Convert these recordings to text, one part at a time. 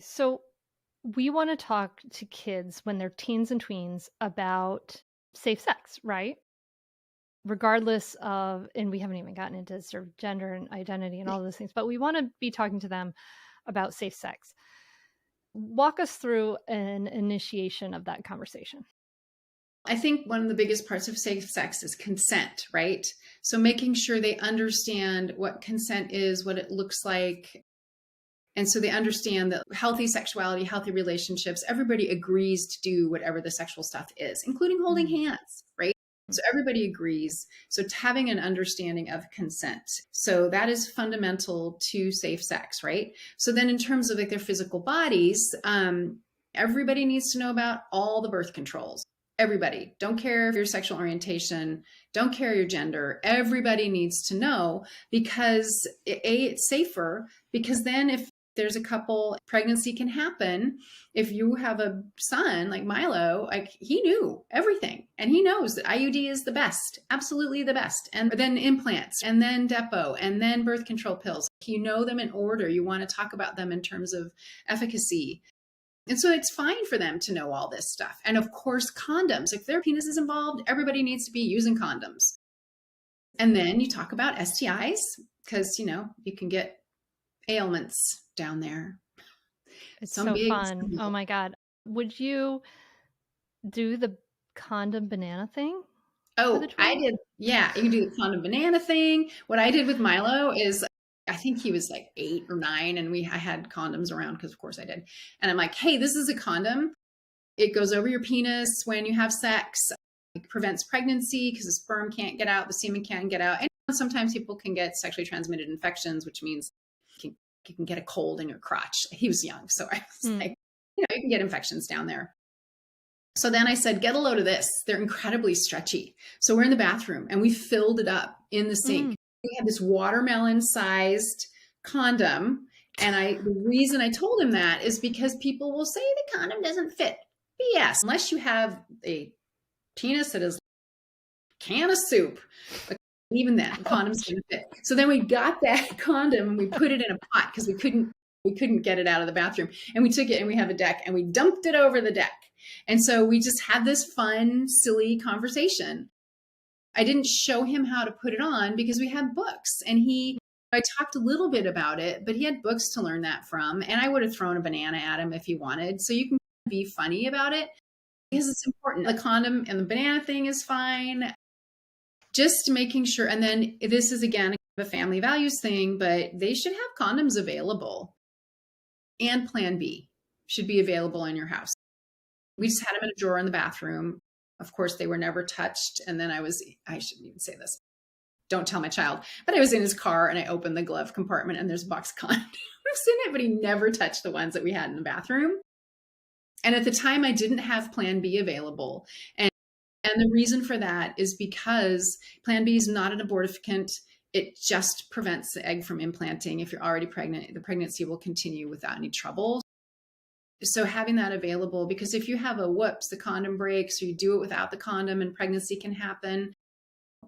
So we want to talk to kids when they're teens and tweens about safe sex, right? Regardless of, and we haven't even gotten into sort of gender and identity and all those things, but we want to be talking to them about safe sex. Walk us through an initiation of that conversation. I think one of the biggest parts of safe sex is consent, right? So making sure they understand what consent is, what it looks like. And so they understand that healthy sexuality, healthy relationships, everybody agrees to do whatever the sexual stuff is, including holding hands, right? So everybody agrees. So it's having an understanding of consent. So that is fundamental to safe sex, right? So then in terms of like their physical bodies, everybody needs to know about all the birth controls. Everybody, don't care your sexual orientation, don't care your gender. Everybody needs to know because it's safer, because then if there's a couple, pregnancy can happen. If you have a son like Milo, like he knew everything and he knows that IUD is the best, absolutely the best. And then implants and then Depo and then birth control pills. You know them in order. You want to talk about them in terms of efficacy. And so it's fine for them to know all this stuff. And of course, condoms. If their penis is involved, everybody needs to be using condoms. And then you talk about STIs because, you can get ailments down there. It's Some so big, fun. some Oh little. my God. Would you do the condom banana thing for the Oh, I tweens? did. Yeah, you can do the condom banana thing. What I did with Milo is I think he was like 8 or 9 and I had condoms around because of course I did. And I'm like, hey, this is a condom. It goes over your penis when you have sex. It prevents pregnancy because the sperm can't get out, the semen can't get out. And sometimes people can get sexually transmitted infections, which means you can get a cold in your crotch. He was young. So I was like, you can get infections down there. So then I said, get a load of this. They're incredibly stretchy. So we're in the bathroom and we filled it up in the sink. We had this watermelon sized condom. And the reason I told him that is because people will say the condom doesn't fit. BS. Unless you have a penis that is a can of soup, but even then, the condom's going to fit. So then we got that condom and we put it in a pot because we couldn't get it out of the bathroom. And we took it and we have a deck and we dumped it over the deck. And so we just had this fun, silly conversation. I didn't show him how to put it on because we had books and I talked a little bit about it, but he had books to learn that from. And I would have thrown a banana at him if he wanted. So you can be funny about it because it's important. The condom and the banana thing is fine. Just making sure. And then this is again a family values thing, but they should have condoms available and Plan B should be available in your house. We just had them in a drawer in the bathroom. Of course, they were never touched. And then I shouldn't even say this. Don't tell my child. But I was in his car and I opened the glove compartment and there's a box of condoms in it, but he never touched the ones that we had in the bathroom. And at the time, I didn't have Plan B available. And the reason for that is because Plan B is not an abortifacient. It just prevents the egg from implanting. If you're already pregnant, the pregnancy will continue without any trouble. So having that available, because if you have the condom breaks, or you do it without the condom and pregnancy can happen,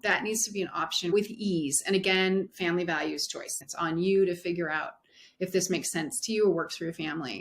that needs to be an option with ease. And again, family values choice. It's on you to figure out if this makes sense to you or works for your family.